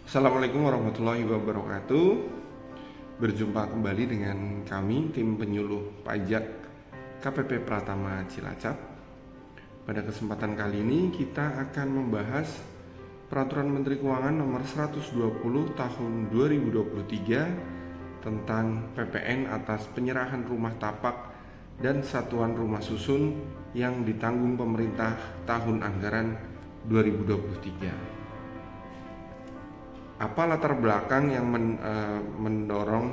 Assalamualaikum warahmatullahi wabarakatuh. Berjumpa kembali dengan kami, tim penyuluh pajak KPP Pratama Cilacap. Pada kesempatan kali ini kita akan membahas Peraturan Menteri Keuangan Nomor 120 Tahun 2023 tentang PPN atas penyerahan rumah tapak dan satuan rumah susun yang ditanggung pemerintah tahun anggaran 2023. Apa latar belakang yang mendorong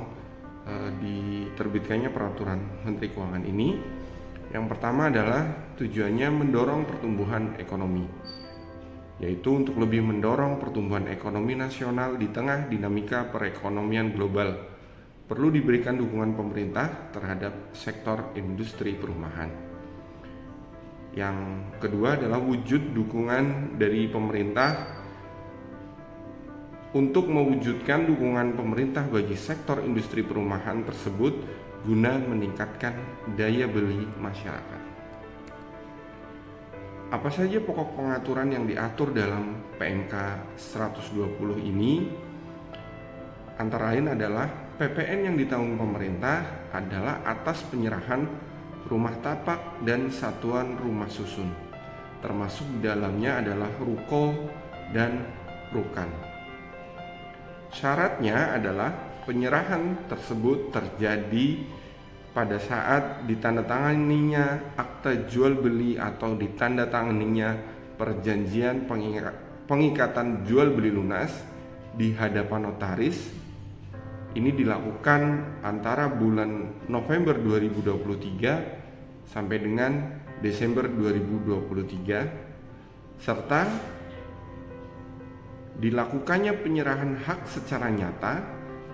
diterbitkannya peraturan Menteri Keuangan ini? Yang pertama adalah tujuannya mendorong pertumbuhan ekonomi, yaitu untuk lebih mendorong pertumbuhan ekonomi nasional di tengah dinamika perekonomian global. Perlu diberikan dukungan pemerintah terhadap sektor industri perumahan. Yang kedua adalah wujud dukungan dari pemerintah untuk mewujudkan dukungan pemerintah bagi sektor industri perumahan tersebut guna meningkatkan daya beli masyarakat. Apa saja pokok pengaturan yang diatur dalam PMK 120 ini? Antara lain adalah PPN yang ditanggung pemerintah adalah atas penyerahan rumah tapak dan satuan rumah susun, termasuk di dalamnya adalah ruko dan rukan. Syaratnya adalah penyerahan tersebut terjadi pada saat ditandatanganinya akta jual beli atau ditandatanganinya perjanjian pengikatan jual beli lunas di hadapan notaris. Ini dilakukan antara bulan November 2023 sampai dengan Desember 2023, serta dilakukannya penyerahan hak secara nyata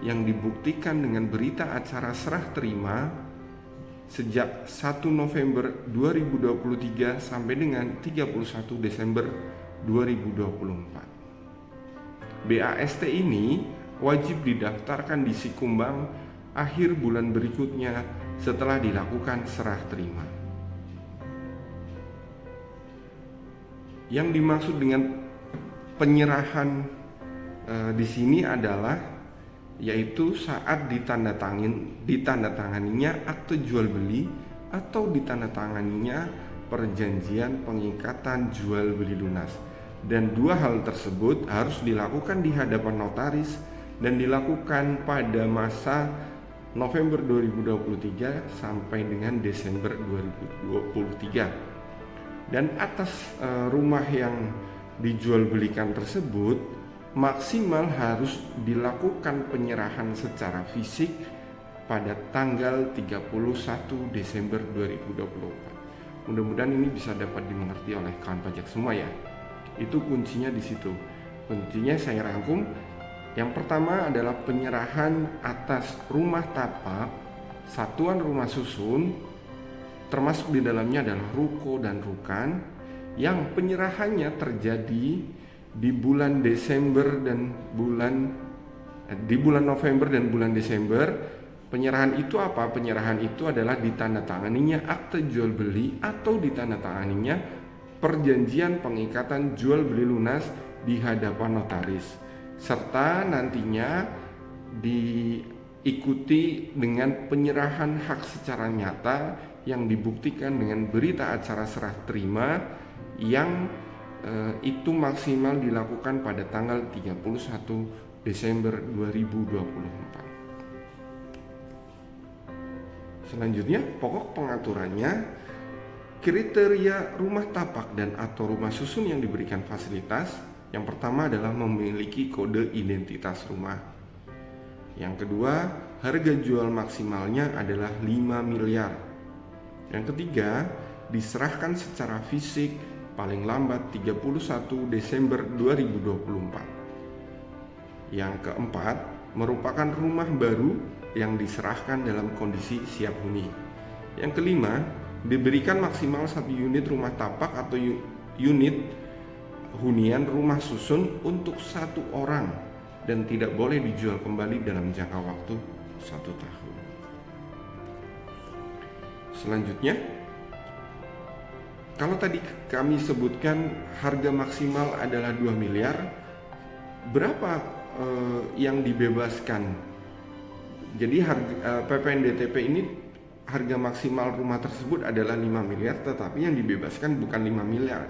yang dibuktikan dengan berita acara serah terima sejak 1 November 2023 sampai dengan 31 Desember 2024. BAST ini wajib didaftarkan di Sikumbang akhir bulan berikutnya setelah dilakukan serah terima. Yang dimaksud dengan penyerahan di sini adalah yaitu saat ditandatanganinya akte jual beli atau ditandatanganinya perjanjian pengikatan jual beli lunas, dan dua hal tersebut harus dilakukan di hadapan notaris dan dilakukan pada masa November 2023 sampai dengan Desember 2023. Dan atas rumah yang dijual belikan tersebut maksimal harus dilakukan penyerahan secara fisik pada tanggal 31 Desember 2024. Mudah-mudahan ini bisa dapat dimengerti oleh kawan pajak semua ya. Itu kuncinya di situ. Kuncinya saya rangkum. Yang pertama adalah penyerahan atas rumah tapak, satuan rumah susun, termasuk di dalamnya adalah ruko dan rukan, yang penyerahannya terjadi di bulan November dan bulan Desember. Penyerahan itu apa? Penyerahan itu adalah ditandatanganinya akte jual beli atau ditandatanganinya perjanjian pengikatan jual beli lunas di hadapan notaris, serta nantinya diikuti dengan penyerahan hak secara nyata yang dibuktikan dengan berita acara serah terima yang itu maksimal dilakukan pada tanggal 31 Desember 2024. Selanjutnya, pokok pengaturannya, kriteria rumah tapak dan atau rumah susun yang diberikan fasilitas. Yang pertama adalah memiliki kode identitas rumah. Yang kedua, harga jual maksimalnya adalah 5 miliar. Yang ketiga, diserahkan secara fisik paling lambat 31 Desember 2024. Yang keempat, merupakan rumah baru yang diserahkan dalam kondisi siap huni. Yang kelima, diberikan maksimal 1 unit rumah tapak atau unit hunian rumah susun untuk 1 orang dan tidak boleh dijual kembali dalam jangka waktu 1 tahun. Selanjutnya, kalau tadi kami sebutkan harga maksimal adalah 2 miliar, berapa yang dibebaskan. Jadi PPN DTP ini harga maksimal rumah tersebut adalah 5 miliar, tetapi yang dibebaskan bukan 5 miliar.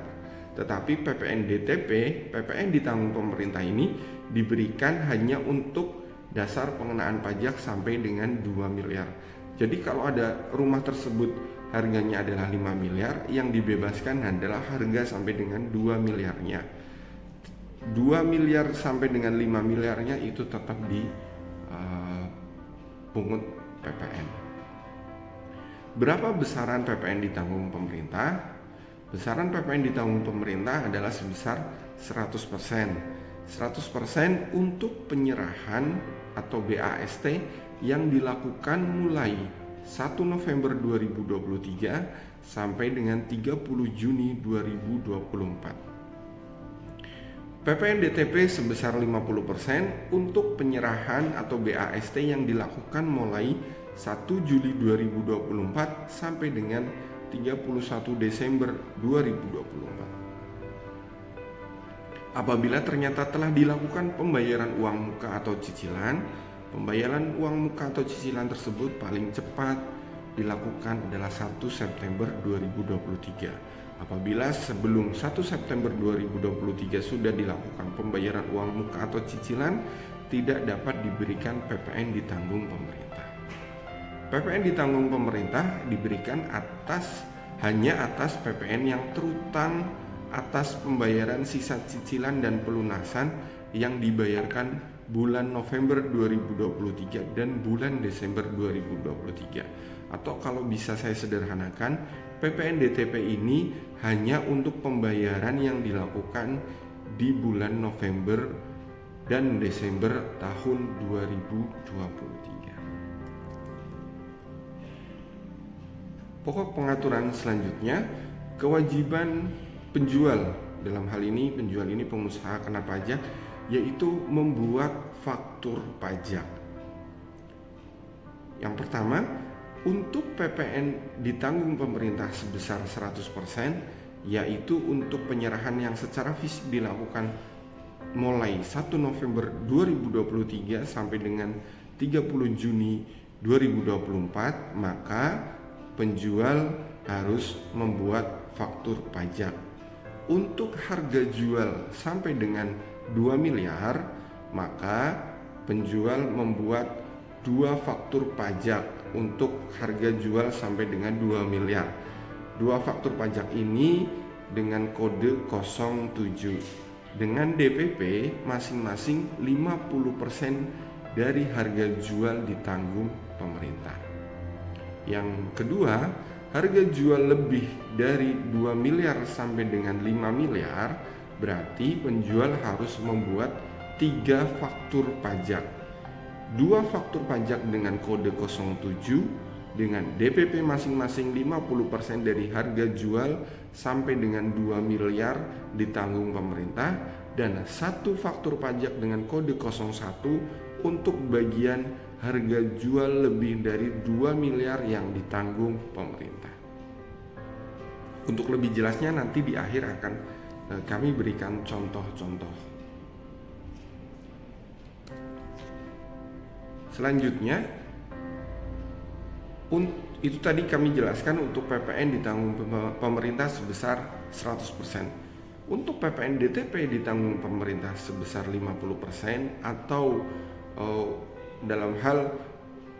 Tetapi PPN DTP, PPN ditanggung pemerintah ini diberikan hanya untuk dasar pengenaan pajak sampai dengan 2 miliar. Jadi kalau ada rumah tersebut harganya adalah 5 miliar, yang dibebaskan adalah harga sampai dengan 2 miliarnya. 2 miliar sampai dengan 5 miliarnya itu tetap pungut PPN. Berapa besaran PPN ditanggung pemerintah? Besaran PPN ditanggung pemerintah adalah sebesar 100%. 100% untuk penyerahan atau BAST yang dilakukan mulai 1 November 2023 sampai dengan 30 Juni 2024. PPN DTP sebesar 50% untuk penyerahan atau BAST yang dilakukan mulai 1 Juli 2024 sampai dengan 31 Desember 2024. Apabila ternyata telah dilakukan pembayaran uang muka atau cicilan, pembayaran uang muka atau cicilan tersebut paling cepat dilakukan adalah 1 September 2023. Apabila sebelum 1 September 2023 sudah dilakukan pembayaran uang muka atau cicilan, tidak dapat diberikan PPN ditanggung pemerintah. PPN ditanggung pemerintah diberikan hanya atas PPN yang terutang atas pembayaran sisa cicilan dan pelunasan yang dibayarkan bulan November 2023 dan bulan Desember 2023. Atau kalau bisa saya sederhanakan, PPN DTP ini hanya untuk pembayaran yang dilakukan di bulan November dan Desember tahun 2023. Pokok pengaturan selanjutnya, kewajiban penjual, dalam hal ini penjual ini pengusaha kena pajak, yaitu membuat faktur pajak. Yang pertama, untuk PPN ditanggung pemerintah sebesar 100%, yaitu untuk penyerahan yang secara fisik dilakukan mulai 1 November 2023 sampai dengan 30 Juni 2024, maka penjual harus membuat faktur pajak. Untuk harga jual sampai dengan 2 miliar, maka penjual membuat 2 faktur pajak untuk harga jual sampai dengan 2 miliar. 2 faktur pajak ini dengan kode 07 dengan DPP masing-masing 50% dari harga jual ditanggung pemerintah. Yang kedua, harga jual lebih dari 2 miliar sampai dengan 5 miliar, berarti penjual harus membuat 3 faktur pajak. 2 faktur pajak dengan kode 07 dengan DPP masing-masing 50% dari harga jual sampai dengan 2 miliar ditanggung pemerintah, dan 1 faktur pajak dengan kode 01 untuk bagian harga jual lebih dari 2 miliar yang ditanggung pemerintah. Untuk lebih jelasnya nanti di akhir akan kami berikan contoh-contoh. Selanjutnya, itu tadi kami jelaskan untuk PPN ditanggung pemerintah sebesar 100%. Untuk PPN DTP ditanggung pemerintah sebesar 50%, atau dalam hal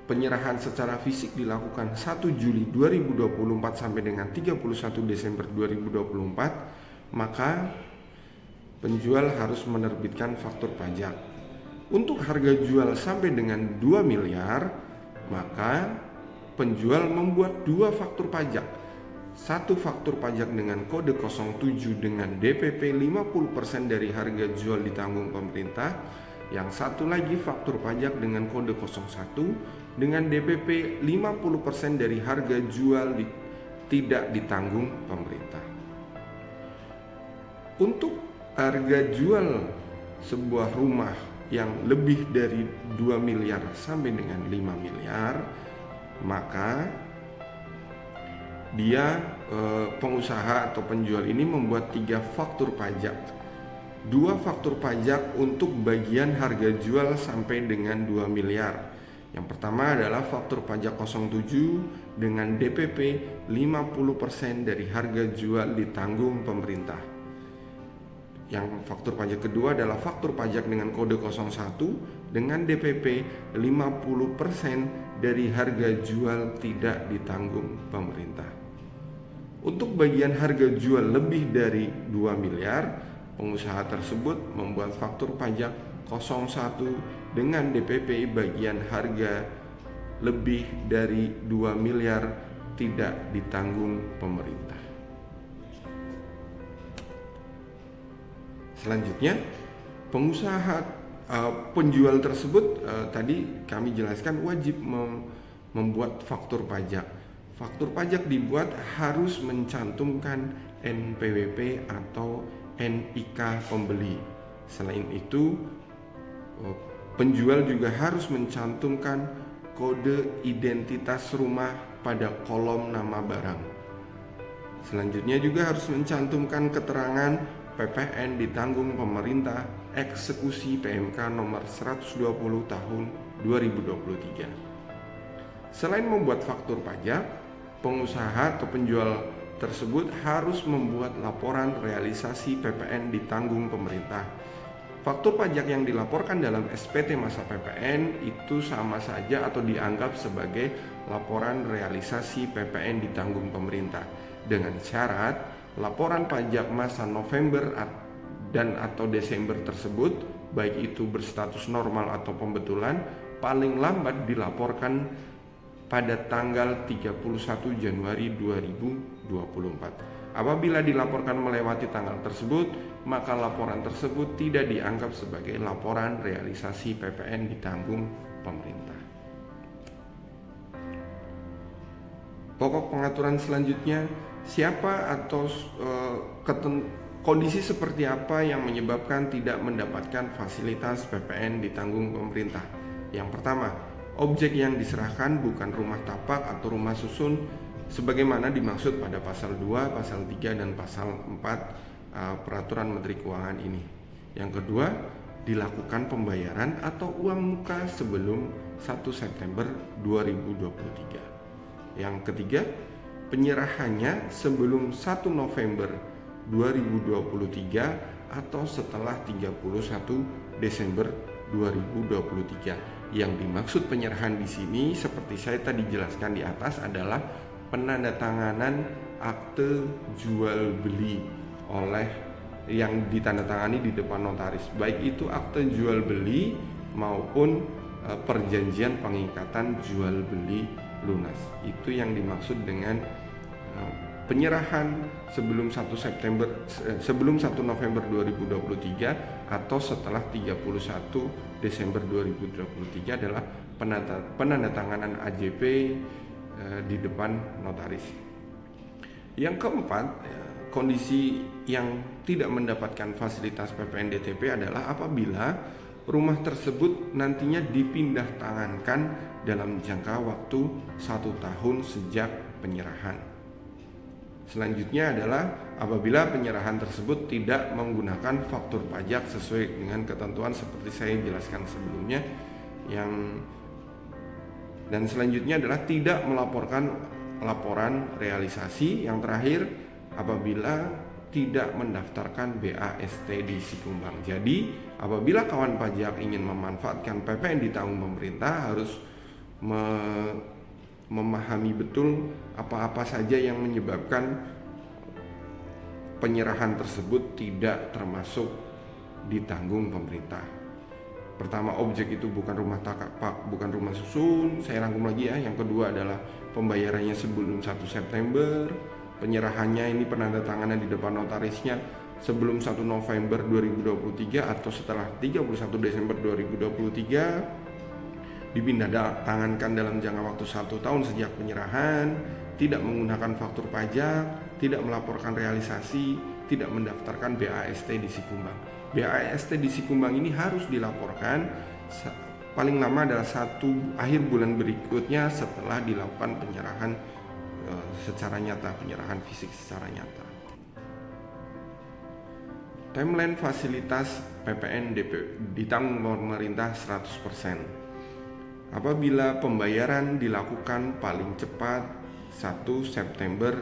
penyerahan secara fisik dilakukan 1 Juli 2024 sampai dengan 31 Desember 2024, maka penjual harus menerbitkan faktur pajak. Untuk harga jual sampai dengan 2 miliar, maka penjual membuat 2 faktur pajak. 1 faktur pajak dengan kode 07 dengan DPP 50% dari harga jual ditanggung pemerintah. Yang satu lagi faktur pajak dengan kode 01 dengan DPP 50% dari harga jual tidak ditanggung pemerintah. Untuk harga jual sebuah rumah yang lebih dari 2 miliar sampai dengan 5 miliar, maka dia pengusaha atau penjual ini membuat 3 faktur pajak. Dua faktur pajak untuk bagian harga jual sampai dengan 2 miliar. Yang pertama adalah faktur pajak 07 dengan DPP 50% dari harga jual ditanggung pemerintah. Yang faktur pajak kedua adalah faktur pajak dengan kode 01 dengan DPP 50% dari harga jual tidak ditanggung pemerintah. Untuk bagian harga jual lebih dari 2 miliar, pengusaha tersebut membuat faktur pajak 01 dengan DPP bagian harga lebih dari 2 miliar tidak ditanggung pemerintah. Selanjutnya, penjual tersebut tadi kami jelaskan wajib membuat faktur pajak. Faktur pajak dibuat harus mencantumkan NPWP atau NIK pembeli. Selain itu, penjual juga harus mencantumkan kode identitas rumah pada kolom nama barang. Selanjutnya juga harus mencantumkan keterangan PPN ditanggung pemerintah eksekusi PMK nomor 120 tahun 2023. Selain membuat faktur pajak, pengusaha atau penjual tersebut harus membuat laporan realisasi PPN ditanggung pemerintah. Faktur pajak yang dilaporkan dalam SPT masa PPN itu sama saja atau dianggap sebagai laporan realisasi PPN ditanggung pemerintah, dengan syarat laporan pajak masa November dan atau Desember tersebut, baik itu berstatus normal atau pembetulan, paling lambat dilaporkan pada tanggal 31 Januari 2024. Apabila dilaporkan melewati tanggal tersebut, maka laporan tersebut tidak dianggap sebagai laporan realisasi PPN ditanggung pemerintah. Pokok pengaturan selanjutnya, siapa atau kondisi seperti apa yang menyebabkan tidak mendapatkan fasilitas PPN ditanggung pemerintah? Yang pertama, objek yang diserahkan bukan rumah tapak atau rumah susun sebagaimana dimaksud pada pasal 2, pasal 3, dan pasal 4 Peraturan Menteri Keuangan ini. Yang kedua, dilakukan pembayaran atau uang muka sebelum 1 September 2023. Yang ketiga, penyerahannya sebelum 1 November 2023 atau setelah 31 Desember 2023. Yang dimaksud penyerahan di sini seperti saya tadi jelaskan di atas adalah penandatanganan akte jual beli oleh yang ditandatangani di depan notaris, baik itu akte jual beli maupun perjanjian pengikatan jual beli lunas. Itu yang dimaksud dengan penyerahan sebelum 1 November 2023 atau setelah 31 Desember 2023 adalah penandatanganan AJP di depan notaris. Yang keempat, kondisi yang tidak mendapatkan fasilitas PPN DTP adalah apabila rumah tersebut nantinya dipindah tangankan dalam jangka waktu 1 tahun sejak penyerahan. Selanjutnya adalah apabila penyerahan tersebut tidak menggunakan faktur pajak sesuai dengan ketentuan seperti saya jelaskan sebelumnya. Dan selanjutnya adalah tidak melaporkan laporan realisasi. Yang terakhir, apabila tidak mendaftarkan BAST di Sikumbang. Jadi, apabila kawan pajak ingin memanfaatkan PPN ditanggung pemerintah, harus memahami betul apa-apa saja yang menyebabkan penyerahan tersebut tidak termasuk ditanggung pemerintah. Pertama, objek itu bukan rumah tapak, bukan rumah susun. Saya rangkum lagi ya. Yang kedua adalah pembayarannya sebelum 1 September. Penyerahannya ini penandatanganan di depan notarisnya sebelum 1 November 2023 atau setelah 31 Desember 2023. Dipindah tangankan dalam jangka waktu 1 tahun sejak penyerahan, tidak menggunakan faktur pajak, tidak melaporkan realisasi, tidak mendaftarkan BAST di Sikumbang. BAST di Sikumbang ini harus dilaporkan paling lama adalah akhir bulan berikutnya setelah dilakukan penyerahan secara nyata, penyerahan fisik secara nyata. Timeline fasilitas PPN ditanggung pemerintah 100%. Apabila pembayaran dilakukan paling cepat 1 September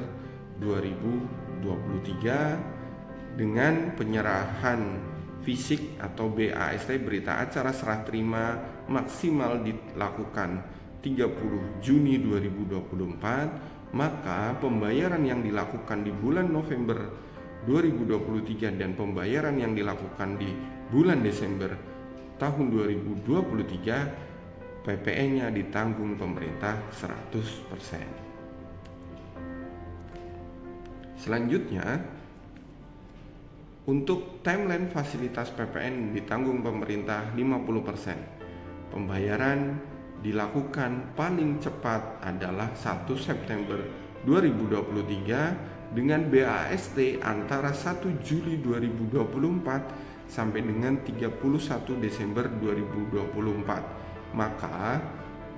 2023 dengan penyerahan fisik atau BAST berita acara serah terima maksimal dilakukan 30 Juni 2024, maka pembayaran yang dilakukan di bulan November 2023 dan pembayaran yang dilakukan di bulan Desember tahun 2023 PPN-nya ditanggung pemerintah 100%. Selanjutnya, untuk timeline fasilitas PPN ditanggung pemerintah 50%. Pembayaran dilakukan paling cepat adalah 1 September 2023 dengan BAST antara 1 Juli 2024 sampai dengan 31 Desember 2024. Maka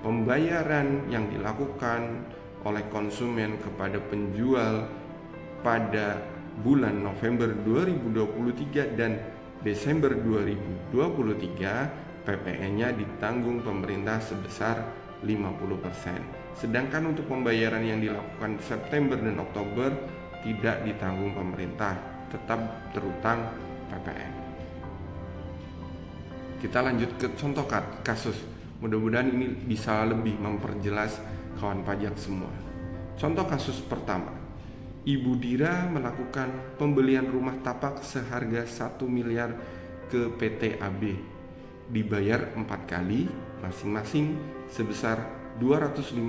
pembayaran yang dilakukan oleh konsumen kepada penjual pada bulan November 2023 dan Desember 2023 PPN-nya ditanggung pemerintah sebesar 50%. Sedangkan untuk pembayaran yang dilakukan September dan Oktober tidak ditanggung pemerintah, tetap terutang PPN. Kita lanjut ke contoh kasus. Mudah-mudahan ini bisa lebih memperjelas kawan pajak semua. Contoh kasus pertama, Ibu Dira melakukan pembelian rumah tapak seharga 1 miliar ke PT AB. Dibayar 4 kali, masing-masing sebesar 250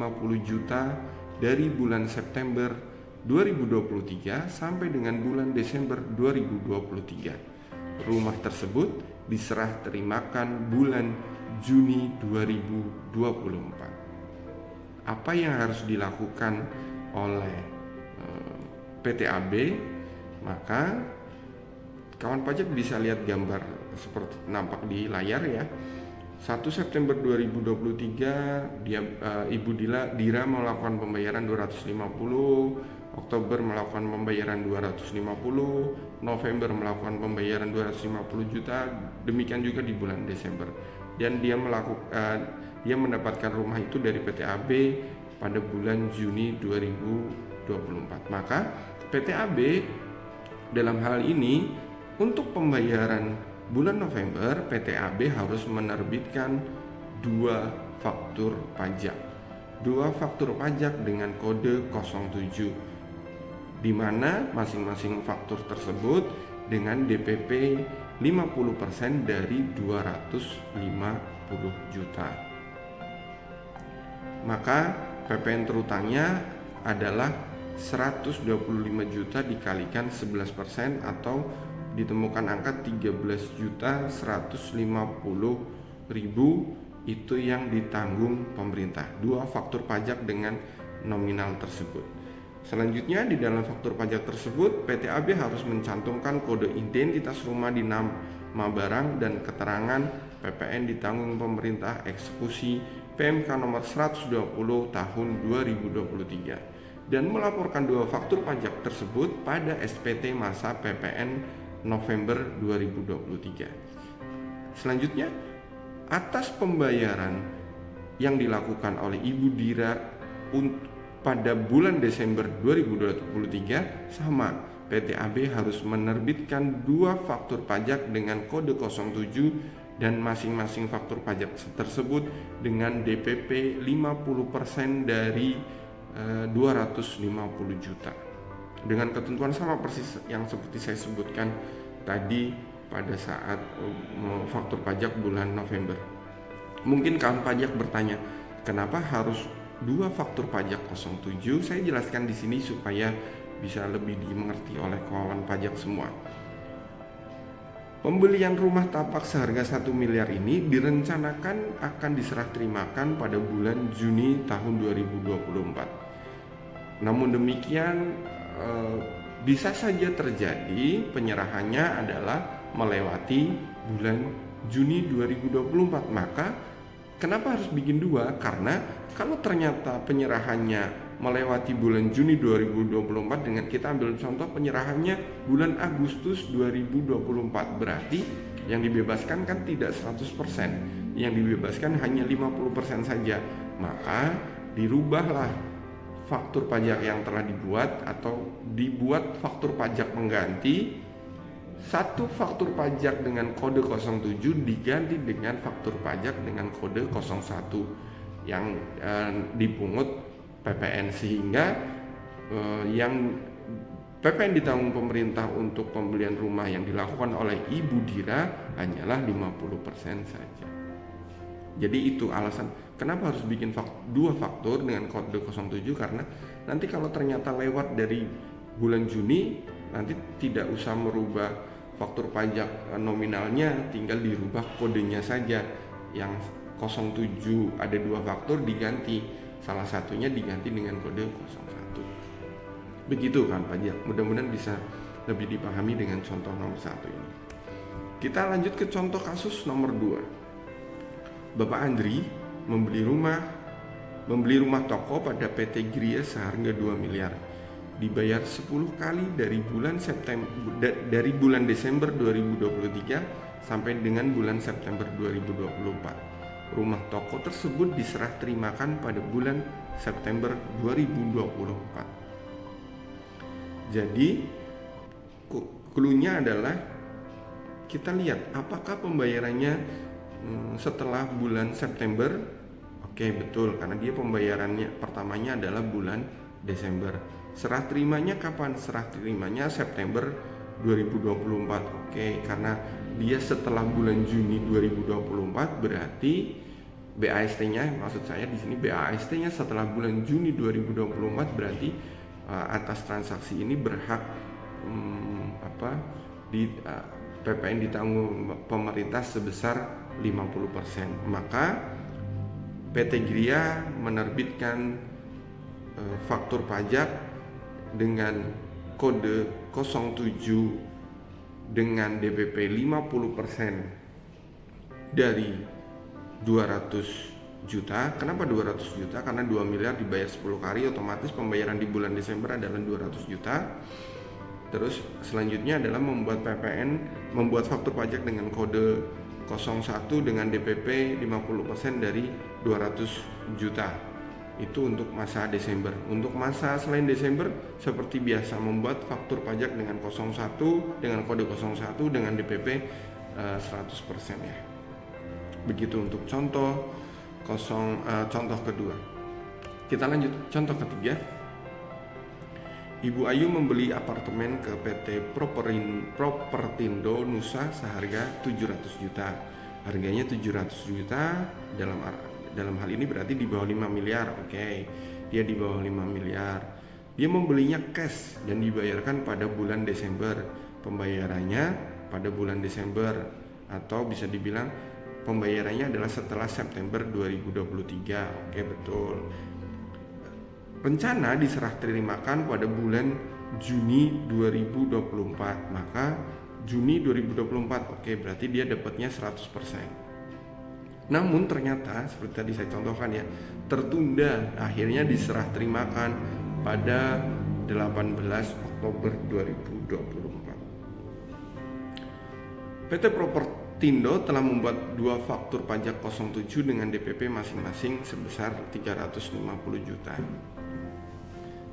juta dari bulan September 2023 sampai dengan bulan Desember 2023. Rumah tersebut diserah terimakan bulan Juni 2024. Apa yang harus dilakukan oleh PT AB? Maka kawan pajak bisa lihat gambar seperti nampak di layar ya. 1 September 2023 Ibu Dira melakukan pembayaran 250, Oktober melakukan pembayaran 250, November melakukan pembayaran 250 juta, demikian juga di bulan Desember. Dan dia mendapatkan rumah itu dari PT AB pada bulan Juni 2024. Maka PT AB dalam hal ini untuk pembayaran bulan November PT AB harus menerbitkan 2 faktur pajak. 2 faktur pajak dengan kode 07 di mana masing-masing faktur tersebut dengan DPP 50% dari 250 juta. Maka PPN terutangnya adalah 125 juta dikalikan 11% atau ditemukan angka 13.150.000 itu yang ditanggung pemerintah. 2 faktur pajak dengan nominal tersebut. Selanjutnya di dalam faktur pajak tersebut PT AB harus mencantumkan kode identitas rumah di nama barang dan keterangan PPN ditanggung pemerintah eksekusi PMK nomor 120 tahun 2023 dan melaporkan 2 faktur pajak tersebut pada SPT masa PPN November 2023. Selanjutnya, atas pembayaran yang dilakukan oleh Ibu Dira pada bulan Desember 2023 sama, PT AB harus menerbitkan 2 faktur pajak dengan kode 07 dan masing-masing faktur pajak tersebut dengan DPP 50% dari 250 juta. Dengan ketentuan sama persis yang seperti saya sebutkan tadi pada saat faktur pajak bulan November. Mungkin kawan pajak bertanya, kenapa harus 2 faktur pajak 07? Saya jelaskan di sini supaya bisa lebih dimengerti oleh kawan pajak semua. Pembelian rumah tapak seharga 1 miliar ini direncanakan akan diserah terimakan pada bulan Juni tahun 2024. Namun demikian bisa saja terjadi penyerahannya adalah melewati bulan Juni 2024. Maka kenapa harus bikin 2? Karena kalau ternyata penyerahannya melewati bulan Juni 2024 dengan kita ambil contoh penyerahannya bulan Agustus 2024. Berarti yang dibebaskan kan tidak 100%, yang dibebaskan hanya 50% saja. Maka dirubahlah faktur pajak yang telah dibuat atau dibuat faktur pajak pengganti. Satu faktur pajak dengan kode 07 diganti dengan faktur pajak dengan kode 01 yang dipungut PPN, sehingga yang PPN ditanggung pemerintah untuk pembelian rumah yang dilakukan oleh Ibu Dira hanyalah 50% saja. Jadi itu alasan kenapa harus bikin dua faktur dengan kode 07, karena nanti kalau ternyata lewat dari bulan Juni, nanti tidak usah merubah faktur pajak nominalnya, tinggal dirubah kodenya saja. Yang 07 ada dua faktur diganti, salah satunya diganti dengan kode 01. Begitu kan pajak. Mudah-mudahan bisa lebih dipahami dengan contoh nomor 1 ini. Kita lanjut ke contoh kasus nomor 2. Bapak Andri membeli rumah toko pada PT Gria seharga 2 miliar. Dibayar 10 kali dari bulan Desember 2023 sampai dengan bulan September 2024. Rumah toko tersebut diserah terimakan pada bulan September 2024. Jadi cluenya adalah kita lihat apakah pembayarannya setelah bulan September. Oke, betul, karena dia pembayarannya pertamanya adalah bulan Desember. Serah terimanya kapan? Serah terimanya September 2024. Oke, karena dia setelah bulan Juni 2024, berarti BAST-nya, maksud saya di sini BAST-nya setelah bulan Juni 2024, berarti atas transaksi ini berhak PPN ditanggung pemerintah sebesar 50%. Maka PT Gria menerbitkan faktur pajak dengan kode 07 dengan DPP 50% dari 200 juta. Kenapa 200 juta? Karena 2 miliar dibayar 10 kali, otomatis pembayaran di bulan Desember adalah 200 juta. Terus selanjutnya adalah membuat faktur pajak dengan kode 01 dengan DPP 50% dari 200 juta. Itu untuk masa Desember. Untuk masa selain Desember, seperti biasa membuat faktur pajak dengan 01 dengan kode 01 dengan DPP 100% ya. Begitu untuk contoh kedua. Kita lanjut contoh ketiga. Ibu Ayu membeli apartemen ke PT Propertindo Nusa seharga 700 juta. Harganya 700 juta dalam hal ini berarti di bawah 5 miliar. Oke, dia di bawah 5 miliar. Dia membelinya cash dan dibayarkan pada bulan Desember. Pembayarannya pada bulan Desember, atau bisa dibilang pembayarannya adalah setelah September 2023. Oke, betul. Rencana diserah terimakan pada bulan Juni 2024. Maka Juni 2024, oke, berarti dia dapatnya 100%. Namun ternyata seperti tadi saya contohkan ya, tertunda, akhirnya diserah terimakan pada 18 Oktober 2024. PT Propertindo telah membuat dua faktur pajak 07 dengan DPP masing-masing sebesar 350 juta.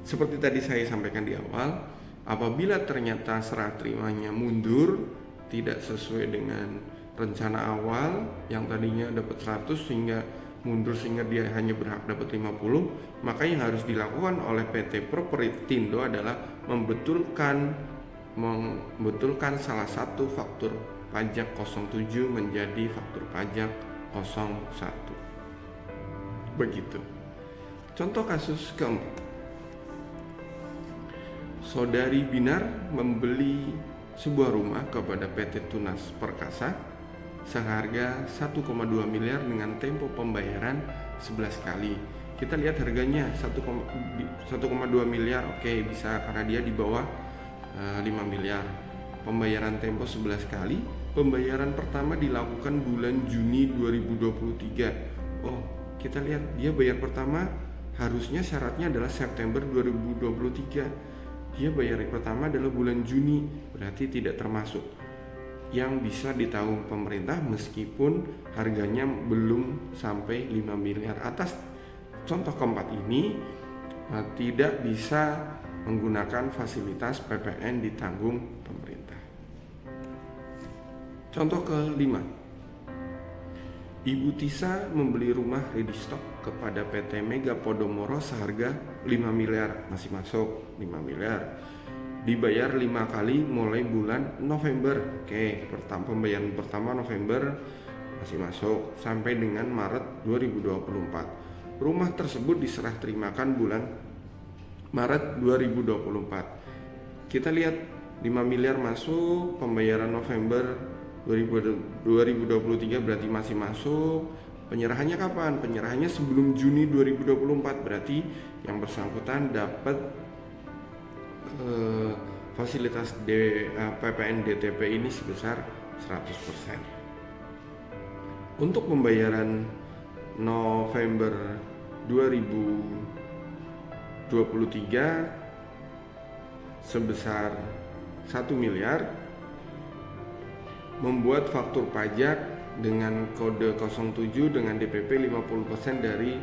Seperti tadi saya sampaikan di awal, apabila ternyata serah terimanya mundur, tidak sesuai dengan rencana awal yang tadinya dapat 100 sehingga mundur sehingga dia hanya berhak dapat 50, maka yang harus dilakukan oleh PT Propertindo adalah membetulkan salah satu faktur pajak 07 menjadi faktur pajak 01. Begitu. Contoh kasus keempat. Saudari Binar membeli sebuah rumah kepada PT Tunas Perkasa seharga 1,2 miliar dengan tempo pembayaran 11 kali. Kita lihat harganya 1,2 miliar. Oke, bisa karena dia di bawah 5 miliar. Pembayaran tempo 11 kali. Pembayaran pertama dilakukan bulan Juni 2023. Oh, kita lihat dia bayar pertama harusnya syaratnya adalah September 2023. Dia bayar pertama adalah bulan Juni, berarti tidak termasuk yang bisa ditanggung pemerintah meskipun harganya belum sampai 5 miliar. Atas contoh keempat ini tidak bisa menggunakan fasilitas PPN ditanggung pemerintah. Contoh kelima, Ibu Tisa membeli rumah ready stock kepada PT Mega Podomoro seharga 5 miliar, masih masuk 5 miliar. Dibayar 5 kali mulai bulan November. Oke, pembayaran pertama November masih masuk sampai dengan Maret 2024. Rumah tersebut diserah terimakan bulan Maret 2024. Kita lihat 5 miliar masuk, pembayaran November 2023 berarti masih masuk. Penyerahannya kapan? Penyerahannya sebelum Juni 2024, berarti yang bersangkutan dapat fasilitas PPN DTP ini sebesar 100%. Untuk pembayaran November 2023 sebesar 1 miliar, membuat faktur pajak dengan kode 07 dengan DPP 50% dari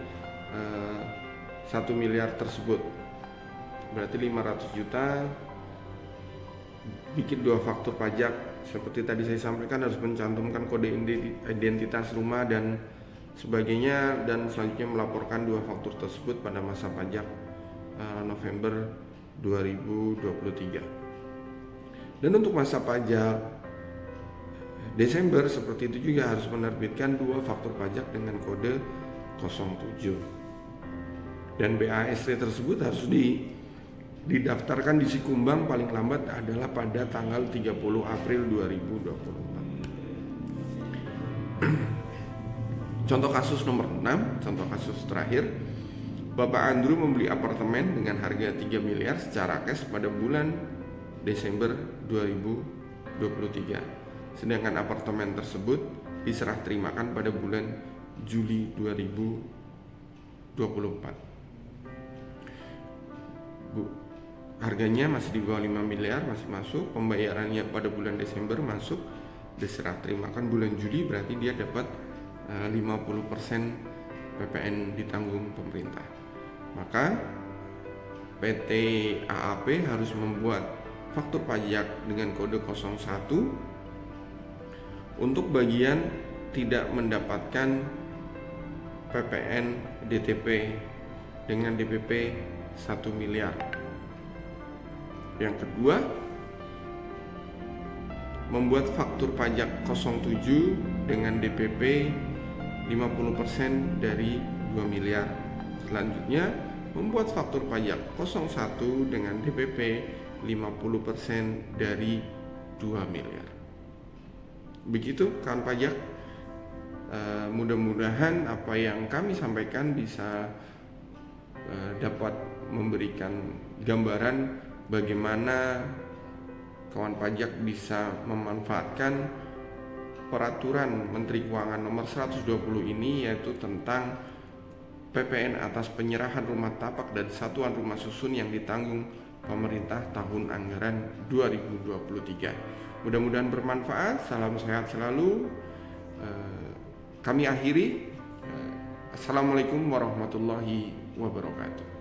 1 miliar tersebut. Berarti 500 juta, bikin 2 faktur pajak. Seperti tadi saya sampaikan, harus mencantumkan kode identitas rumah dan sebagainya, dan selanjutnya melaporkan 2 faktur tersebut pada masa pajak November 2023. Dan untuk masa pajak Desember seperti itu juga harus menerbitkan 2 faktur pajak dengan kode 07. Dan BAST tersebut harus didaftarkan di Sikumbang paling lambat adalah pada tanggal 30 April 2024. Contoh kasus nomor 6, contoh kasus terakhir. Bapak Andrew membeli apartemen dengan harga 3 miliar secara cash pada bulan Desember 2023. Sedangkan apartemen tersebut diserah terimakan pada bulan Juli 2024. Harganya masih di bawah 5 miliar, masih masuk. Pembayarannya pada bulan Desember masuk, diserah terimakan bulan Juli, berarti dia dapat 50% PPN ditanggung pemerintah. Maka PT AAP harus membuat faktur pajak dengan kode 01 untuk bagian tidak mendapatkan PPN DTP dengan DPP 1 miliar. Yang kedua, membuat faktur pajak 07 dengan DPP 50% dari 2 miliar. Selanjutnya, membuat faktur pajak 01 dengan DPP 50% dari 2 miliar. Begitu kawan pajak. Mudah-mudahan apa yang kami sampaikan bisa dapat memberikan gambaran bagaimana kawan pajak bisa memanfaatkan peraturan Menteri Keuangan nomor 120 ini, yaitu tentang PPN atas penyerahan rumah tapak dan satuan rumah susun yang ditanggung pemerintah tahun anggaran 2023. Mudah-mudahan bermanfaat. Salam sehat selalu. Kami akhiri. Assalamualaikum warahmatullahi wabarakatuh.